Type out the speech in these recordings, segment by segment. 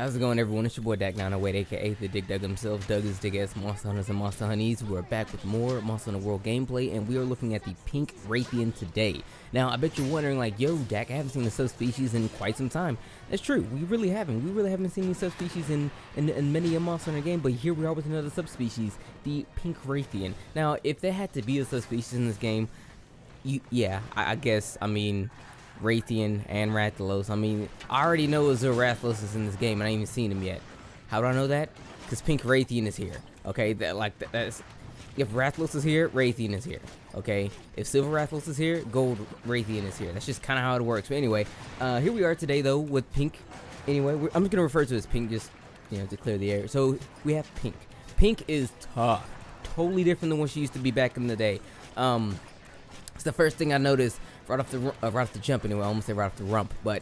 How's it going, everyone? It's your boy Dak908, aka the Dig Dug himself, Doug's Dig Ass Monster Hunters and Monster Honeys. We're back with more Monster Hunter World gameplay, and we are looking at the pink Rathian today. Now, I bet you're wondering, like, yo, Dak, I haven't seen the subspecies in quite some time. That's true, we really haven't. We really haven't seen these subspecies in many a Monster Hunter game, but here we are with another subspecies, the pink Rathian. Now, if there had to be a subspecies in this game, I guess, Rathian and Rathalos. I already know Rathalos is in this game, and I ain't even seen him yet. How do I know that? Because pink Rathian is here. Okay, that's if Rathalos is here, Rathian is here. Okay, if silver Rathalos is here, gold Rathian is here. That's just kind of how it works. But anyway, here we are today though with pink. Anyway, I'm just gonna refer to it as pink, just to clear the air. So we have pink. Pink is tough, totally different than what she used to be back in the day. It's the first thing I noticed. Right off the jump anyway. I almost say right off the rump, but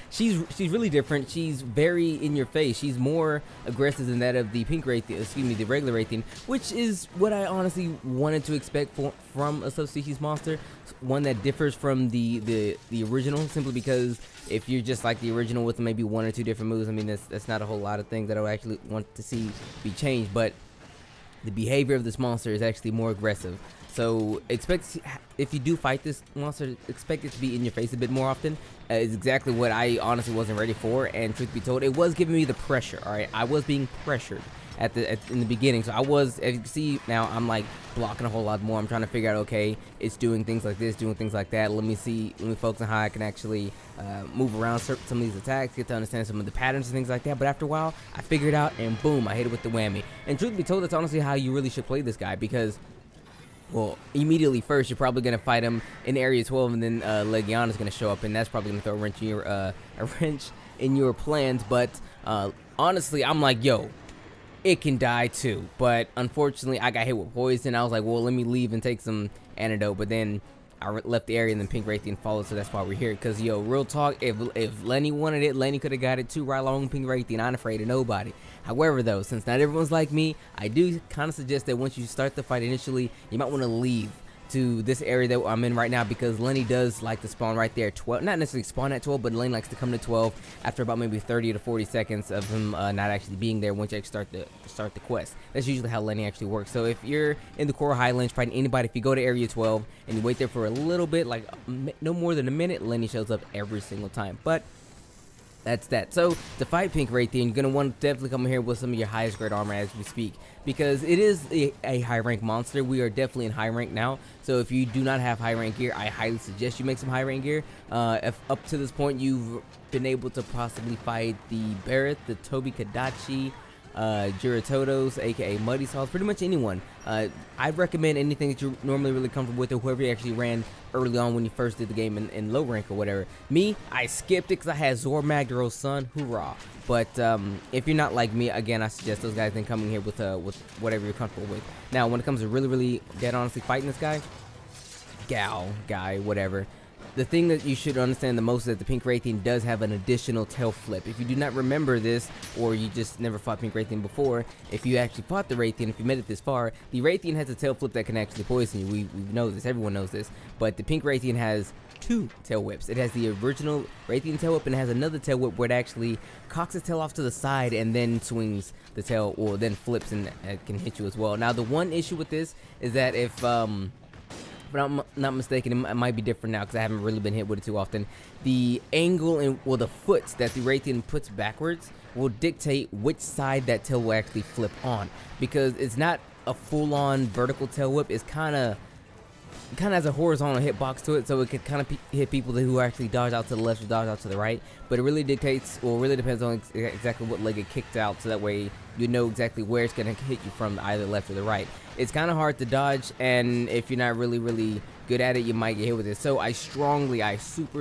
she's really different. She's very in your face. She's more aggressive than that of the pink Rathian, excuse me, the regular Rathian, which is what I honestly wanted to expect from a subspecies monster, one that differs from the original, simply because if you're just like the original with maybe one or two different moves, that's not a whole lot of things that I would actually want to see be changed, but the behavior of this monster is actually more aggressive. So expect, if you do fight this monster, expect it to be in your face a bit more often. Is exactly what I honestly wasn't ready for, and truth be told, it was giving me the pressure. All right, I was being pressured in the beginning, so I was, as you can see now, I'm like blocking a whole lot more. I'm trying to figure out, okay, it's doing things like this, doing things like that. Let me focus on how I can actually move around some of these attacks, get to understand some of the patterns and things like that. But after a while, I figured it out, and boom, I hit it with the whammy. And truth be told, that's honestly how you really should play this guy, because, well, immediately first, you're probably going to fight him in Area 12, and then Legion is going to show up, and that's probably going to throw a wrench in your plans. But honestly, I'm like, yo, it can die too. But unfortunately, I got hit with poison. I was like, well, let me leave and take some antidote. But then I left the area, and then pink Rathian followed, so that's why we're here. Because, yo, real talk, if Lenny wanted it, Lenny could have got it too right along with pink Rathian. I ain't afraid of nobody. However, though, since not everyone's like me, I do kind of suggest that once you start the fight initially, you might want to leave to this area that I'm in right now, because Lenny does like to spawn right there. 12, not necessarily spawn at 12, but Lenny likes to come to 12 after about maybe 30 to 40 seconds of him not actually being there once you actually start the quest. That's usually how Lenny actually works. So if you're in the Coral Highlands fighting anybody, if you go to Area 12 and you wait there for a little bit, like no more than a minute, Lenny shows up every single time. But that's that. So to fight pink Rathian, you're gonna want to definitely come here with some of your highest grade armor as we speak, because it is a high rank monster. We are definitely in high rank now, so if you do not have high rank gear, I highly suggest you make some high rank gear. If up to this point you've been able to possibly fight the Barrett, the Tobi Kadachi, Jiratotos, aka Muddy Sauce, pretty much anyone. I'd recommend anything that you're normally really comfortable with, or whoever you actually ran early on when you first did the game in low rank or whatever. Me, I skipped it because I had Zor Magdaros' son, hoorah. But if you're not like me, again, I suggest those guys then coming here with whatever you're comfortable with. Now, when it comes to really dead honestly fighting this guy, guy, whatever, the thing that you should understand the most is that the pink Rathian does have an additional tail flip. If you do not remember this, or you just never fought pink Rathian before, if you actually fought the Rathian, if you made it this far, the Rathian has a tail flip that can actually poison you. We know this, everyone knows this. But the pink Rathian has two tail whips. It has the original Rathian tail whip, and it has another tail whip where it actually cocks its tail off to the side and then swings the tail, or then flips and can hit you as well. Now, the one issue with this is that if but I'm not mistaken, it might be different now because I haven't really been hit with it too often. The angle and, well, the foot that the Rathian puts backwards will dictate which side that tail will actually flip on, because it's not a full-on vertical tail whip. It's kind of has a horizontal hitbox to it, so it could kind of hit people who actually dodge out to the left or dodge out to the right. But it really dictates, well, it really depends on exactly what leg it kicked out, so that way you know exactly where it's going to hit you from, either left or the right. It's kind of hard to dodge, and if you're not really good at it, you might get hit with it. So I super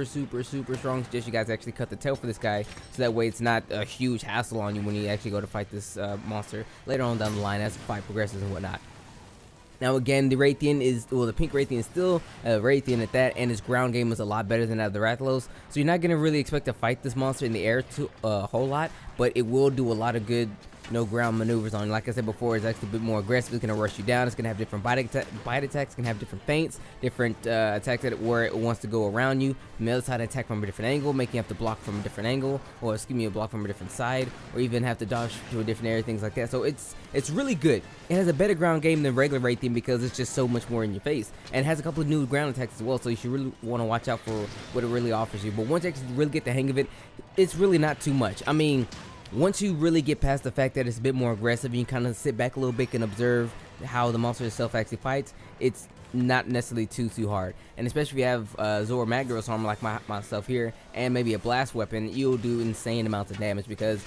strong suggest you guys actually cut the tail for this guy, so that way it's not a huge hassle on you when you actually go to fight this monster later on down the line as the fight progresses and whatnot. Now again, the Rathian is, well, the pink Rathian is still a Rathian at that, and his ground game is a lot better than that of the Rathalos. So you're not going to really expect to fight this monster in the air a whole lot, but it will do a lot of good no ground maneuvers on. Like I said before, it's actually a bit more aggressive. It's going to rush you down. It's going to have different bite attacks. It's going to have different feints, different attacks where it wants to go around you. From the other side, attack from a different angle, making you have to block from a different angle, or excuse me, a block from a different side, or even have to dodge to a different area, things like that. So it's really good. It has a better ground game than regular Rathian because it's just so much more in your face, and it has a couple of new ground attacks as well. So you should really want to watch out for what it really offers you. But once you actually really get the hang of it, it's really not too much. I mean, once you really get past the fact that it's a bit more aggressive, you can kind of sit back a little bit and observe how the monster itself actually fights. It's not necessarily too hard, and especially if you have Zora Magdaros armor like myself here, and maybe a blast weapon, you'll do insane amounts of damage. Because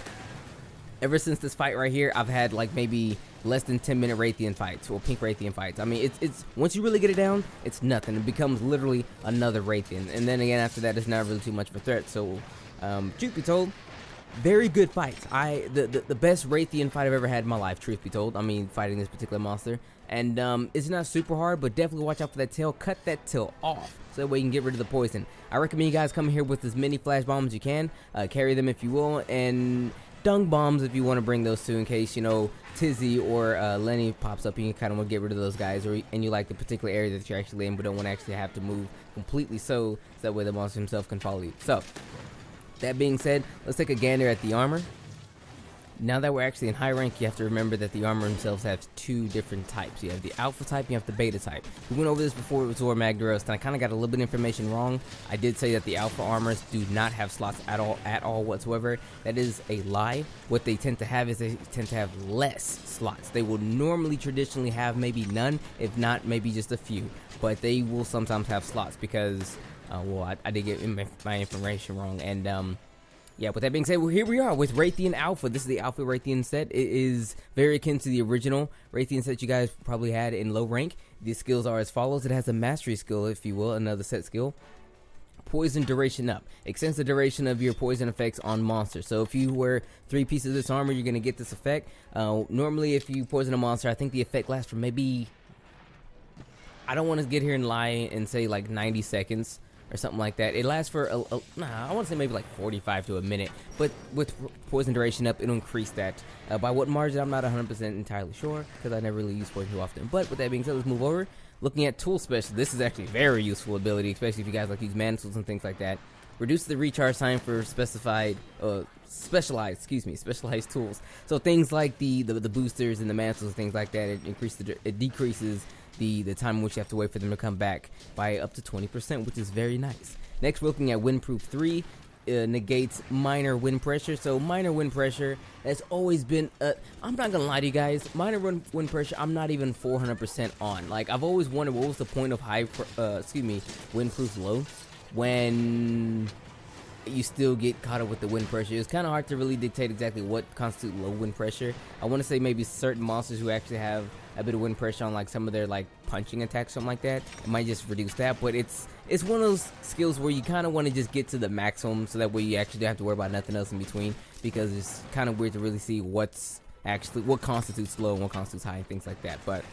ever since this fight right here, I've had like maybe less than 10-minute Rathian fights, or pink Rathian fights. I mean, it's once you really get it down, it's nothing. It becomes literally another Rathian, and then again after that, it's not really too much of a threat. So, truth be told, very good fights. The best Rathian fight I've ever had in my life, truth be told. I mean, fighting this particular monster. And it's not super hard, but definitely watch out for that tail. Cut that tail off, so that way you can get rid of the poison. I recommend you guys come here with as many flash bombs as you can. Carry them if you will, and dung bombs if you want to bring those too, in case, you know, Tizzy or Lenny pops up and you kind of want to get rid of those guys, and you like the particular area that you're actually in, but don't want to actually have to move completely, so that way the monster himself can follow you. So that being said, let's take a gander at the armor. Now that we're actually in high rank, you have to remember that the armor themselves have two different types. You have the alpha type, you have the beta type. We went over this before with Zora Magdaros, and I kind of got a little bit of information wrong. I did say that the alpha armors do not have slots at all whatsoever. That is a lie. What they tend to have is they tend to have less slots. They will normally traditionally have maybe none, if not maybe just a few, but they will sometimes have slots because well, I did get my information wrong. And yeah, with that being said, well, here we are with Rathian Alpha. This is the Alpha Rathian set. It is very akin to the original Rathian set you guys probably had in low rank. The skills are as follows. It has a mastery skill, if you will, another set skill. Poison duration up. Extends the duration of your poison effects on monsters. So if you wear 3 pieces of this armor, you're going to get this effect. Normally, if you poison a monster, I think the effect lasts for maybe, I don't want to get here and lie and say like 90 seconds. Or something like that. It lasts for I want to say maybe like 45 to a minute, but with poison duration up, it'll increase that. By what margin, I'm not 100% entirely sure, because I never really use poison too often. But with that being said, let's move over. Looking at tool special, this is actually a very useful ability, especially if you guys like use mana tools and things like that. Reduce the recharge time for specialized tools. So things like the boosters and the mana tools and things like that, it decreases the time in which you have to wait for them to come back by up to 20%, which is very nice. Next, we're looking at Windproof 3. Negates minor wind pressure. So minor wind pressure has always been, I'm not gonna lie to you guys, minor wind pressure, I'm not even 400% on. Like, I've always wondered what was the point of windproof low when you still get caught up with the wind pressure. It's kind of hard to really dictate exactly what constitutes low wind pressure. I want to say maybe certain monsters who actually have a bit of wind pressure on like some of their like punching attacks, something like that, it might just reduce that. But it's one of those skills where you kind of want to just get to the maximum, so that way you actually don't have to worry about nothing else in between, because it's kind of weird to really see what constitutes low and what constitutes high and things like that. But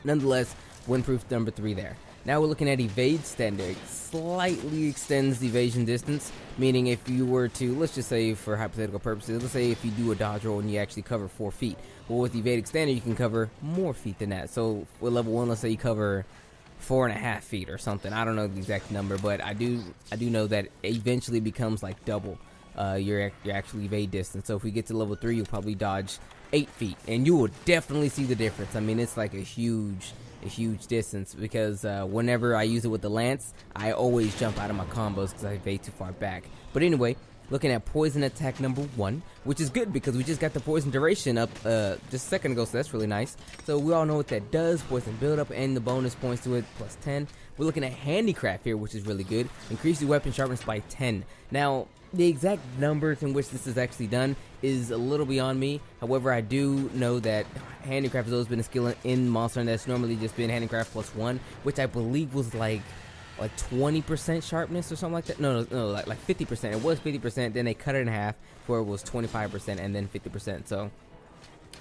nonetheless, windproof number 3 there. Now we're looking at evade standard. Slightly extends the evasion distance, meaning if you were to, let's just say for hypothetical purposes, let's say if you do a dodge roll and you actually cover 4 feet. Well, with evade extender, you can cover more feet than that. So with level 1, let's say you cover 4.5 feet or something. I don't know the exact number, but I do know that it eventually becomes like double your actual evade distance. So if we get to level 3, you'll probably dodge 8 feet, and you will definitely see the difference. I mean, it's like a huge distance, because whenever I use it with the lance, I always jump out of my combos because I evade too far back. But anyway, looking at poison attack number 1, which is good because we just got the poison duration up just a second ago, so that's really nice. So we all know what that does, poison buildup, and the bonus points to it plus 10. We're looking at handicraft here, which is really good. Increase your weapon sharpness by 10. Now, the exact numbers in which this is actually done is a little beyond me. However, I do know that handicraft has always been a skill in Monster, and that's normally just been handicraft plus 1, which I believe was like 20% sharpness or something like that. No, like 50%. It was 50%, then they cut it in half where it was 25% and then 50%. So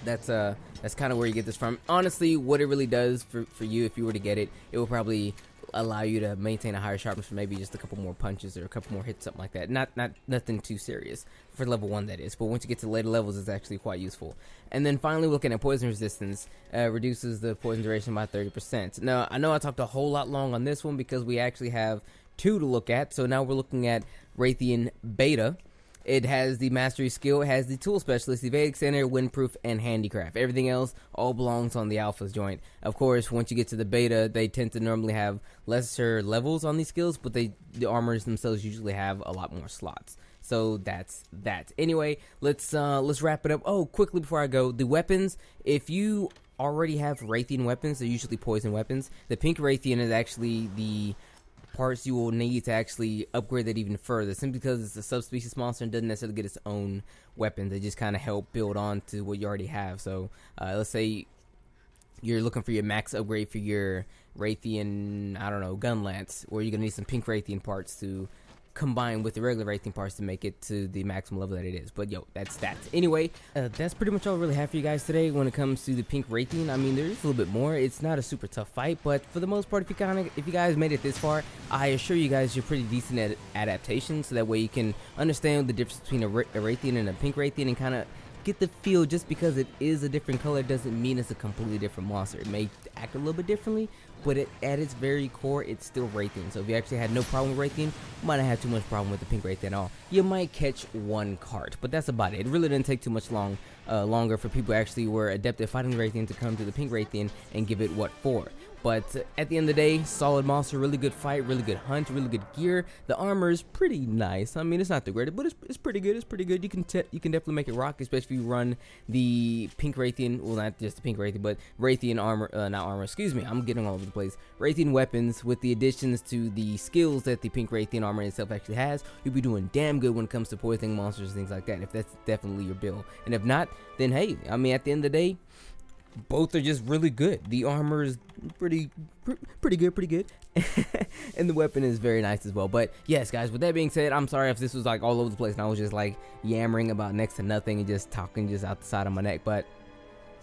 That's kind of where you get this from. Honestly, what it really does for you, if you were to get it, it will probably allow you to maintain a higher sharpness for maybe just a couple more punches or a couple more hits, something like that. Nothing too serious for level 1, that is. But once you get to later levels, it's actually quite useful. And then finally, looking at poison resistance, reduces the poison duration by 30%. Now, I know I talked a whole lot long on this one because we actually have 2 to look at. So now we're looking at Rathian Beta. It has the mastery skill, it has the tool specialist, evade extender, windproof, and handicraft. Everything else all belongs on the alpha's joint. Of course, once you get to the beta, they tend to normally have lesser levels on these skills, but the armors themselves usually have a lot more slots. So that's that. Anyway, let's wrap it up. Oh, quickly before I go, the weapons. If you already have Rathian weapons, they're usually poison weapons. The pink Rathian is actually the parts you will need to actually upgrade that even further, simply because it's a subspecies monster and doesn't necessarily get its own weapons. They just kind of help build on to what you already have. So let's say you're looking for your max upgrade for your Rathian, I don't know, gun lance, or you're gonna need some pink Rathian parts to combine with the regular Rathian parts to make it to the maximum level that it is. But yo, that's that. Anyway, that's pretty much all I really have for you guys today when it comes to the pink Rathian. I mean, there's a little bit more. It's not a super tough fight, but for the most part, if you guys made it this far, I assure you guys you're pretty decent at adaptation, so that way you can understand the difference between a Rathian and a pink Rathian and kind of get the feel. Just because it is a different color doesn't mean it's a completely different monster. It may act a little bit differently, but at its very core, it's still Rathian. So if you actually had no problem with Rathian, you might not have too much problem with the pink Rathian at all. You might catch one cart, but that's about it. It really didn't take too much longer for people who actually were adept at fighting Rathian to come to the pink Rathian and give it what for. But at the end of the day, solid monster, really good fight, really good hunt, really good gear. The armor is pretty nice. I mean, it's not the greatest, but it's pretty good. It's pretty good. You can definitely make it rock, especially if you run the pink Rathian. Well, not just the pink Rathian, but Rathian armor, not armor. Excuse me, I'm getting all over the place. Rathian weapons with the additions to the skills that the pink Rathian armor itself actually has. You'll be doing damn good when it comes to poisoning monsters and things like that. If that's definitely your build, and if not, then hey, I mean, at the end of the day, both are just really good. The armor is pretty good, and the weapon is very nice as well. But yes, guys, with that being said, I'm sorry if this was like all over the place and I was just like yammering about next to nothing and just talking just out the side of my neck. But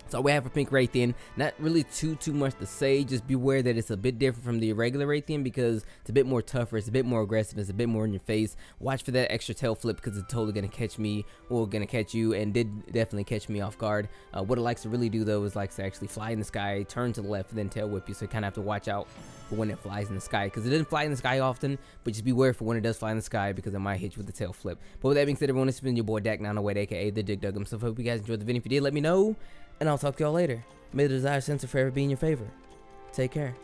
so we have a pink Rathian. Not really too much to say. Just beware that it's a bit different from the regular Rathian because it's a bit more tougher, it's a bit more aggressive, it's a bit more in your face. Watch for that extra tail flip because it's totally gonna catch me, or gonna catch you, and did definitely catch me off guard. What it likes to really do though is likes to actually fly in the sky, turn to the left, and then tail whip you. So you kind of have to watch out for when it flies in the sky, because it doesn't fly in the sky often, but just beware for when it does fly in the sky because it might hit you with the tail flip. But with that being said, everyone, this has been your boy Dak908, aka the Dig Dug himself. Hope you guys enjoyed the video. If you did, let me know, and I'll talk to y'all later. May the desire sensor forever be in your favor. Take care.